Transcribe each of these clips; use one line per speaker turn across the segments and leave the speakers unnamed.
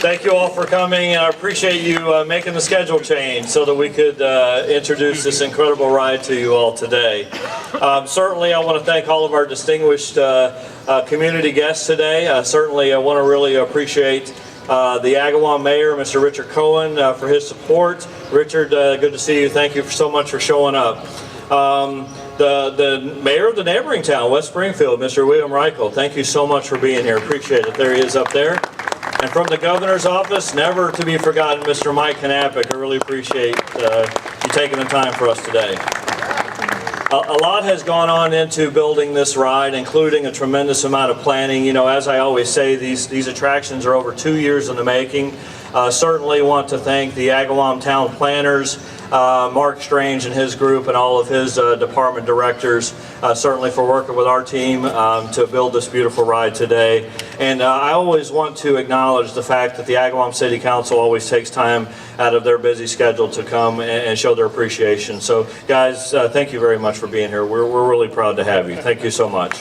Thank you all for coming, and I appreciate you making the schedule change so that we could introduce this incredible ride to you all today. Certainly, I want to thank all of our distinguished community guests today. Certainly, I want to really appreciate the Agawam Mayor, Mr. Richard Cohen, for his support. Richard, good to see you. Thank you so much for showing up. The Mayor of the neighboring town, West Springfield, Mr. William Reichel, thank you so much for being here. Appreciate it. There he is up there. And from the governor's office, never to be forgotten, Mr. Mike Knappich. I really appreciate you taking the time for us today. A lot has gone on into building this ride, including a tremendous amount of planning. You know, as I always say, these attractions are over 2 years in the making. Certainly want to thank the Agawam town planners, Mark Strange and his group, and all of his department directors, certainly for working with our team to build this beautiful ride today. And I always want to acknowledge the fact that the Agawam City Council always takes time out of their busy schedule to come and show their appreciation. So guys, thank you very much for being here. We're really proud to have you. Thank you so much.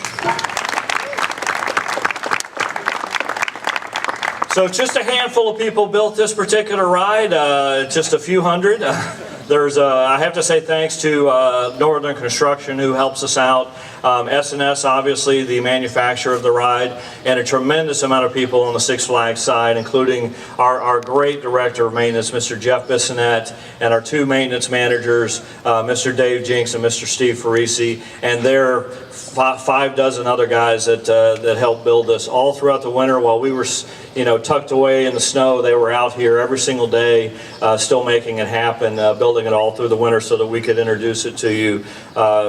So just a handful of people built this particular ride, just a few hundred. I have to say thanks to Northern Construction, who helps us out, S&S, obviously the manufacturer of the ride, and a tremendous amount of people on the Six Flags side, including our great director of maintenance, Mr. Jeff Bissonette, and our two maintenance managers, Mr. Dave Jinks and Mr. Steve Farisi, and their 5 dozen other guys that helped build this all throughout the winter while we were, you know, tucked away in the snow. They were out here every single day, still making it happen, building it all through the winter so that we could introduce it to you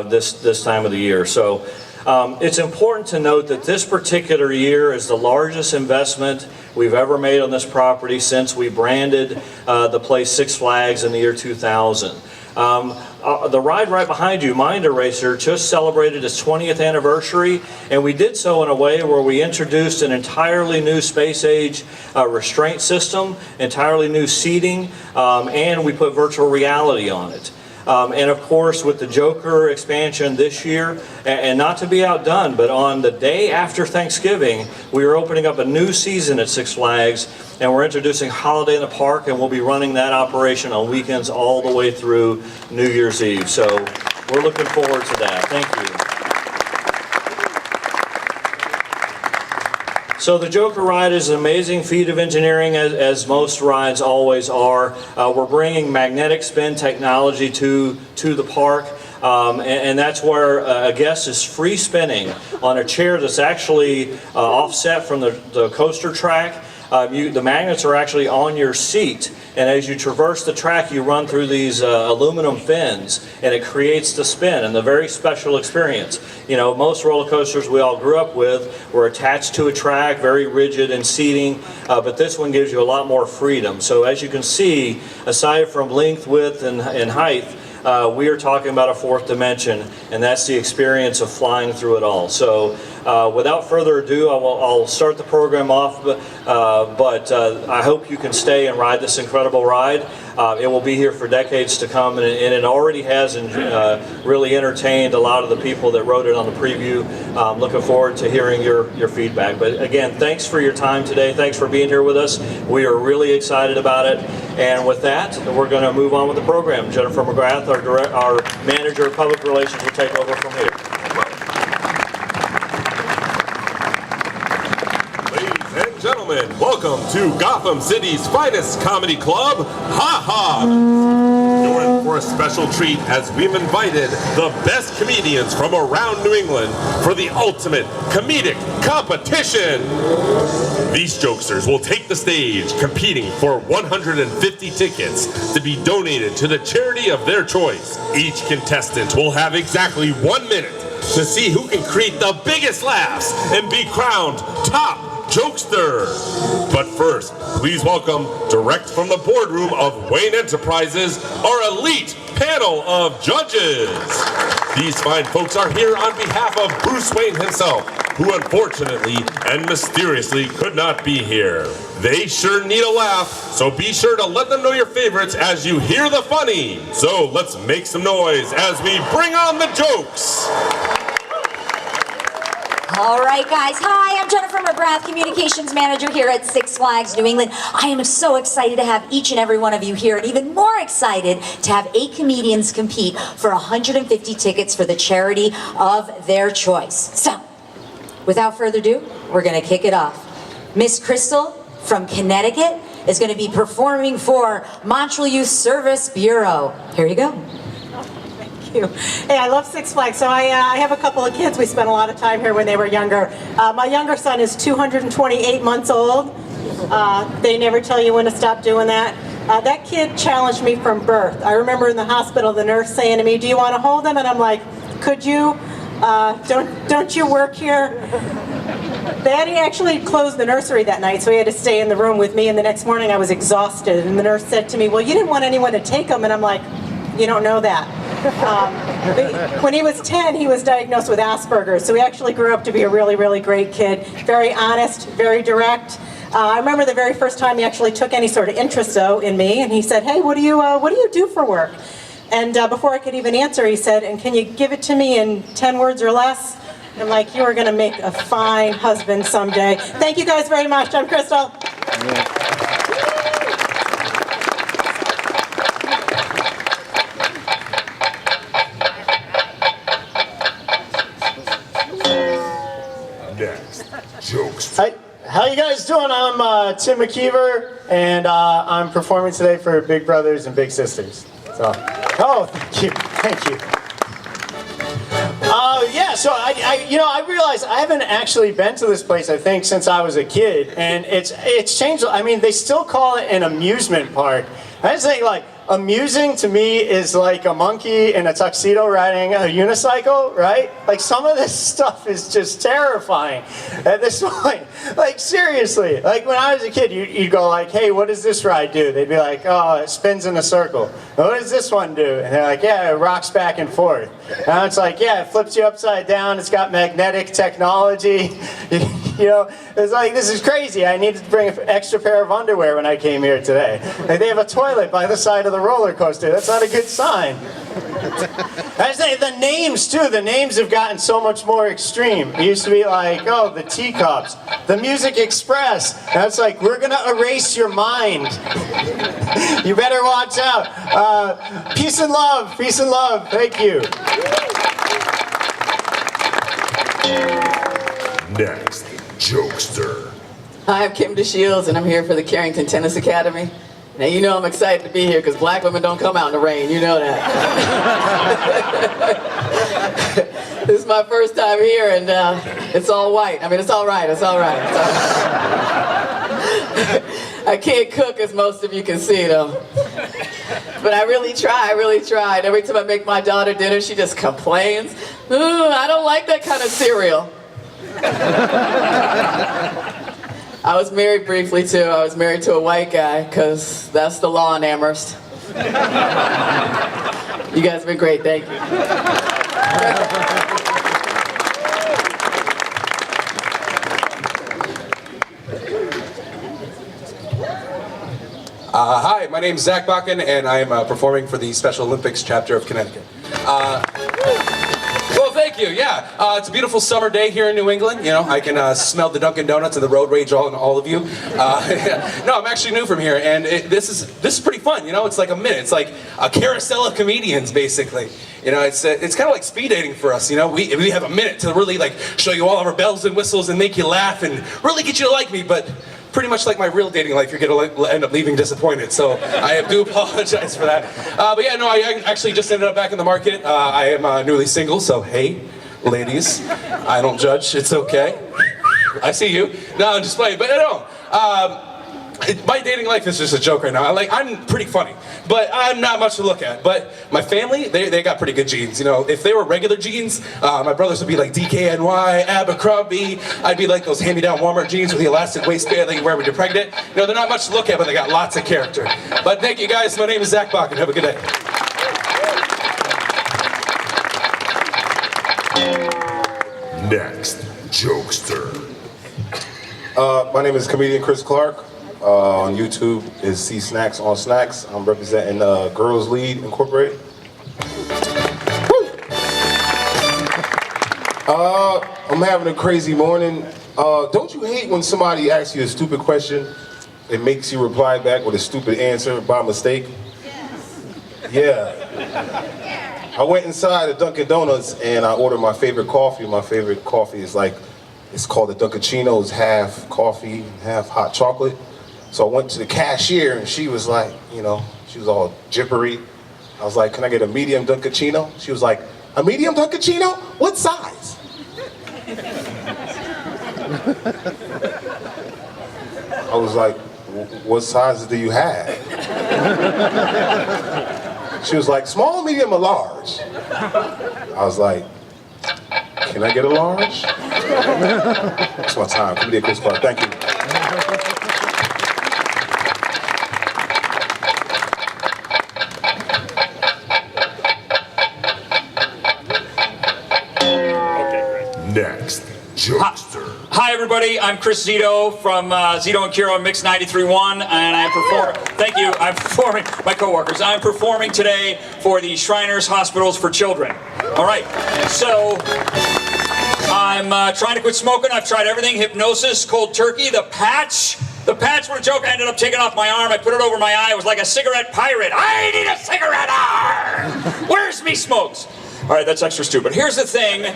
this time of the year. So it's important to note that this particular year is the largest investment we've ever made on this property since we branded the place Six Flags in the year 2000. The ride right behind you, Mind Eraser, just celebrated its 20th anniversary, and we did so in a way where we introduced an entirely new space-age restraint system, entirely new seating, and we put virtual reality on it. And of course, with the Joker expansion this year, and not to be outdone, but on the day after Thanksgiving, we are opening up a new season at Six Flags, and we're introducing Holiday in the Park, and we'll be running that operation on weekends all the way through New Year's Eve. So we're looking forward to that. Thank you. So the Joker ride is an amazing feat of engineering, as most rides always are. We're bringing magnetic spin technology to the park, and that's where a guest is free spinning on a chair that's actually offset from the coaster track. The magnets are actually on your seat, and as you traverse the track, you run through these aluminum fins, and it creates the spin and the very special experience. You know, most roller coasters we all grew up with were attached to a track, very rigid and seating, but this one gives you a lot more freedom. So as you can see, aside from length, width, and height, we are talking about a fourth dimension, and that's the experience of flying through it all. So without further ado, I'll start the program off, but I hope you can stay and ride this incredible ride. It will be here for decades to come, and it already has really entertained a lot of the people that wrote it on the preview. I'm looking forward to hearing your feedback. But again, thanks for your time today. Thanks for being here with us. We are really excited about it. And with that, we're going to move on with the program. Jennifer McGrath, our Manager of Public Relations, will take over from here.
Gentlemen, welcome to Gotham City's finest comedy club, Ha Ha! You're in for a special treat as we've invited the best comedians from around New England for the ultimate comedic competition. These jokesters will take the stage competing for 150 tickets to be donated to the charity of their choice. Each contestant will have exactly 1 minute to see who can create the biggest laughs and be crowned top jokester. But first, please welcome, direct from the boardroom of Wayne Enterprises, our elite panel of judges. These fine folks are here on behalf of Bruce Wayne himself, who unfortunately and mysteriously could not be here. They sure need a laugh, so be sure to let them know your favorites as you hear the funny. So let's make some noise as we bring on the jokes.
All right, guys. Hi, I'm Jennifer McGrath, Communications Manager here at Six Flags New England. I am so excited to have each and every one of you here, and even more excited to have 8 comedians compete for 150 tickets for the charity of their choice. So, without further ado, we're going to kick it off. Miss Crystal from Connecticut is going to be performing for Montreal Youth Service Bureau. Here you go.
You. Hey, I love Six Flags. So I have a couple of kids. We spent a lot of time here when they were younger. My younger son is 228 months old. They never tell you when to stop doing that. That kid challenged me from birth. I remember in the hospital the nurse saying to me, "Do you want to hold him?" And I'm like, "Could you? Don't you work here?" Daddy actually closed the nursery that night, so he had to stay in the room with me. And the next morning I was exhausted. And the nurse said to me, "Well, you didn't want anyone to take him." And I'm like, "You don't know that." When he was 10, he was diagnosed with Asperger's, so he actually grew up to be a really, really great kid. Very honest, very direct. I remember the very first time he actually took any sort of interest, though, in me, and he said, "Hey, what do you do for work?" And before I could even answer, he said, "And can you give it to me in 10 words or less?" I'm like, "You are going to make a fine husband someday." Thank you guys very much. I'm Crystal.
Hi, how you guys doing? I'm Tim McKeever, and I'm performing today for Big Brothers and Big Sisters. So, oh, thank you. Yeah, so I realized I haven't actually been to this place, I think, since I was a kid, and it's changed. I mean, they still call it an amusement park. I just think, like, amusing to me is like a monkey in a tuxedo riding a unicycle, right? Like, some of this stuff is just terrifying at this point. Like, seriously. Like, when I was a kid, you'd go like, "Hey, what does this ride do?" They'd be like, "Oh, it spins in a circle." "What does this one do?" And they're like, "Yeah, it rocks back and forth." Now it's like, "Yeah, it flips you upside down. It's got magnetic technology." You know, it's like, this is crazy. I needed to bring an extra pair of underwear when I came here today. Like, they have a toilet by the side of the roller coaster. That's not a good sign. I say the names too. The names have gotten so much more extreme. It used to be like, oh, the Teacups, the Music Express. Now it's like, we're gonna erase your mind. You better watch out. Peace and love. Peace and love. Thank you.
Next, jokester.
Hi, I'm Kim DeShields, and I'm here for the Carrington Tennis Academy. Now, you know I'm excited to be here because black women don't come out in the rain. You know that. This is my first time here, and it's all white. I mean, it's all right. It's all right. It's all right. I can't cook, as most of you can see, though. But I really try. I really tried. Every time I make my daughter dinner, she just complains. I don't like that kind of cereal. I was married briefly too. I was married to a white guy because that's the law in Amherst. You guys have been great. Thank you.
Hi, my name is Zach Bakken, and I am performing for the Special Olympics chapter of Connecticut. Well, thank you. Yeah, it's a beautiful summer day here in New England. You know, I can smell the Dunkin' Donuts and the road rage on all of you. No, I'm actually new from here, and this is pretty fun. You know, it's like a minute. It's like a carousel of comedians, basically. You know, it's kind of like speed dating for us. You know, we have a minute to really like show you all of our bells and whistles and make you laugh and really get you to like me, but. Pretty much like my real dating life, you're going to end up leaving disappointed, so I do apologize for that. But yeah, no, I actually just ended up back in the market. I am newly single, so hey, ladies, I don't judge, it's okay. I see you. No, I'm just playing, but no. My dating life is just a joke right now. I'm pretty funny, but I'm not much to look at. But my family, they got pretty good genes. You know, if they were regular jeans, my brothers would be like DKNY, Abercrombie. I'd be like those hand-me-down Walmart jeans with the elastic waistband that you wear when you're pregnant. You know, they're not much to look at, but they got lots of character. But thank you guys. My name is Zach Bakken. Have a good day.
Next, jokester.
My name is comedian Chris Clark. On YouTube is C Snacks on Snacks. I'm representing Girls Lead Incorporated. I'm I'm having a crazy morning. Don't you hate when somebody asks you a stupid question? It makes you reply back with a stupid answer by mistake? Yes. Yeah. I went inside of Dunkin' Donuts and I ordered my favorite coffee. My favorite coffee is it's called the Dunkaccino. It's half coffee, half hot chocolate. So I went to the cashier and she was like, she was all jippery. I was like, can I get a medium Dunkaccino? She was like, a medium Dunkaccino? What size? I was like, what sizes do you have? She was like, small, medium, or large? I was like, can I get a large? That's my time. Comedian Chris Clark. Thank you.
Next, Jokester.
Hi everybody, I'm Chris Zito from Zito and Kiro Mix 93.1 and I'm performing, my co-workers, I'm performing today for the Shriners Hospitals for Children. Alright, so I'm trying to quit smoking. I've tried everything, hypnosis, cold turkey, the patch was a joke. I ended up taking off my arm, I put it over my eye, it was like a cigarette pirate. I need a cigarette arm! Where's me smokes? All right, that's extra stupid. Here's the thing.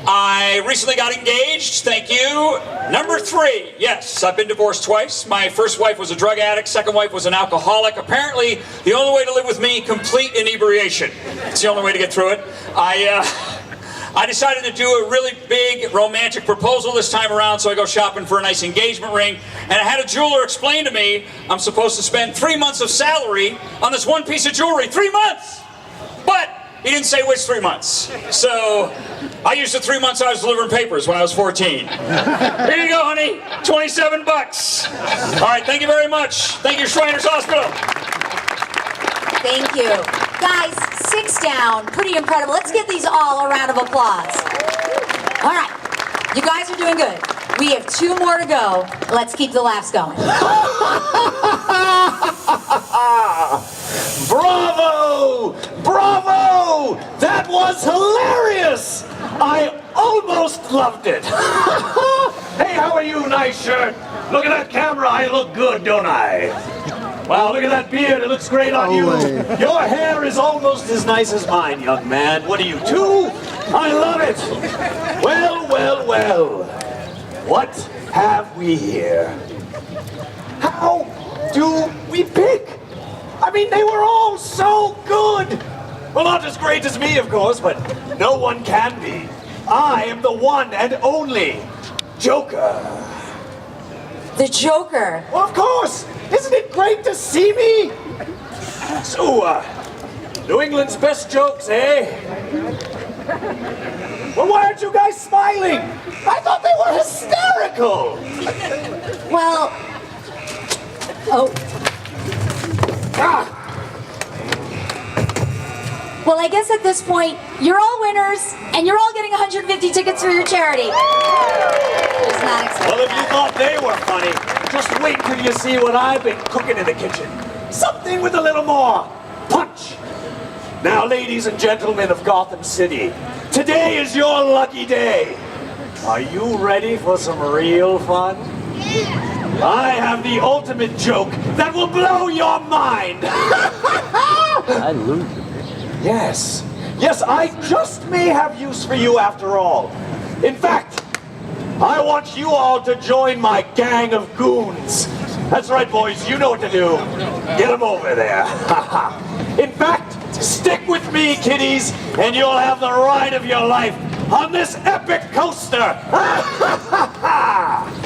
I recently got engaged. Thank you. Number 3. Yes, I've been divorced twice. My first wife was a drug addict. Second wife was an alcoholic. Apparently, the only way to live with me, complete inebriation. It's the only way to get through it. I decided to do a really big romantic proposal this time around, so I go shopping for a nice engagement ring, and I had a jeweler explain to me I'm supposed to spend 3 months of salary on this one piece of jewelry. 3 months! But he didn't say which 3 months. So I used the 3 months I was delivering papers when I was 14. Here you go, honey. 27 bucks. All right, thank you very much. Thank you, Shriners Hospital.
Thank you. Guys, 6 down. Pretty incredible. Let's give these all a round of applause. All right. You guys are doing good. We have 2 more to go. Let's keep the laughs going.
Bravo! Bravo! That was hilarious! I almost loved it. Hey, how are you? Nice shirt. Look at that camera. I look good, don't I? Wow, look at that beard. It looks great on you. Your hair is almost as nice as mine, young man. What are you, 2? I love it. Well, well, well. What have we here? How do we pick? I mean, they were all so good. Well, not as great as me, of course, but no one can be. I am the one and only Joker.
The Joker.
Well, of course. Isn't it great to see me? So, New England's best jokes, eh? Well, why aren't you guys smiling? I thought they were hysterical.
Well, oh.
Ah.
Well, I guess at this point, you're all winners, and you're all getting 150 tickets for your charity. Just not expecting
Well, if you
that.
thought they were funny, just wait till you see what I've been cooking in the kitchen. Something with a little more punch. Now, ladies and gentlemen of Gotham City, today is your lucky day. Are you ready for some real fun? I have the ultimate joke that will blow your mind.
I lose it.
Yes. Yes, I just may have use for you after all. In fact, I want you all to join my gang of goons. That's right, boys, you know what to do. Get them over there. In fact, stick with me, kiddies, and you'll have the ride of your life on this epic coaster.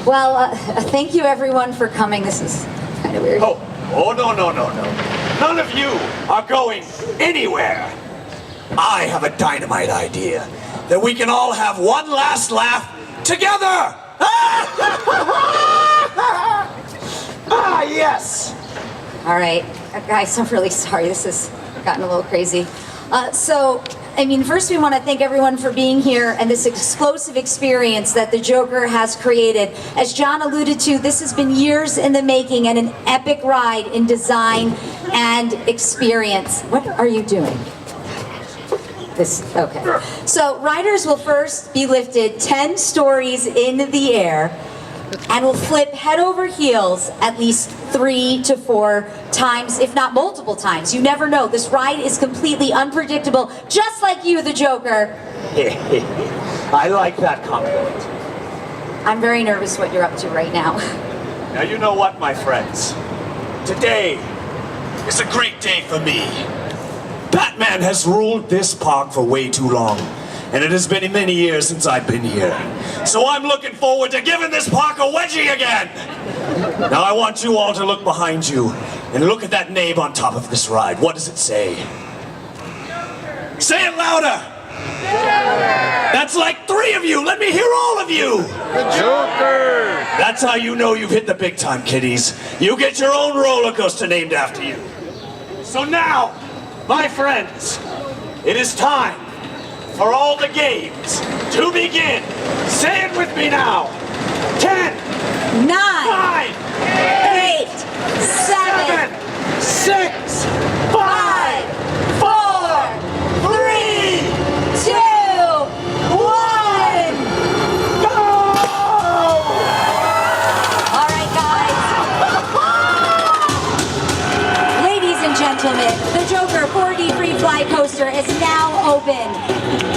Well, thank you everyone for coming. This is kind of weird.
Oh, no. None of you are going anywhere. I have a dynamite idea that we can all have one last laugh together. Ah, yes.
All right, guys, I'm really sorry. This has gotten a little crazy. First we want to thank everyone for being here and this explosive experience that the Joker has created. As John alluded to, this has been years in the making and an epic ride in design and experience. What are you doing? Okay. So riders will first be lifted 10 stories in the air and will flip head over heels at least 3 to 4 times, if not multiple times. You never know. This ride is completely unpredictable, just like you, the Joker.
I like that compliment.
I'm very nervous what you're up to right now.
Now you know what, my friends? Today is a great day for me. Batman has ruled this park for way too long, and it has been many years since I've been here. So I'm looking forward to giving this park a wedgie again. Now I want you all to look behind you and look at that name on top of this ride. What does it say? Say it louder! That's like 3 of you. Let me hear all of you.
The Joker!
That's how you know you've hit the big time, kiddies. You get your own roller coaster named after you. So now, my friends, it is time for all the games to begin. Say it with me now. 10,
9,
9,
8, 7,
6,
5, 4, 3, 2, 1.
go!
All right, guys. Ladies and gentlemen, the Joker 4D Free Fly Coaster is now open.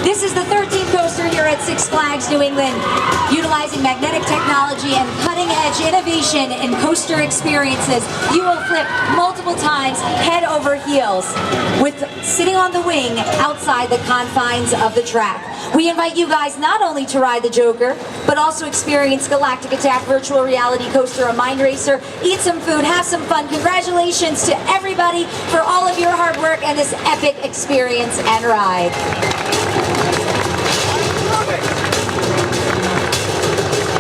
This is the 13th coaster here at Six Flags New England, utilizing magnetic technology and cutting-edge innovation in coaster experiences. You will flip multiple times, head over heels, with sitting on the wing outside the confines of the track. We invite you guys not only to ride the Joker, but also experience Galactic Attack Virtual Reality Coaster, a mind racer, eat some food, have some fun. Congratulations to everybody for all of your hard work and this epic experience and ride.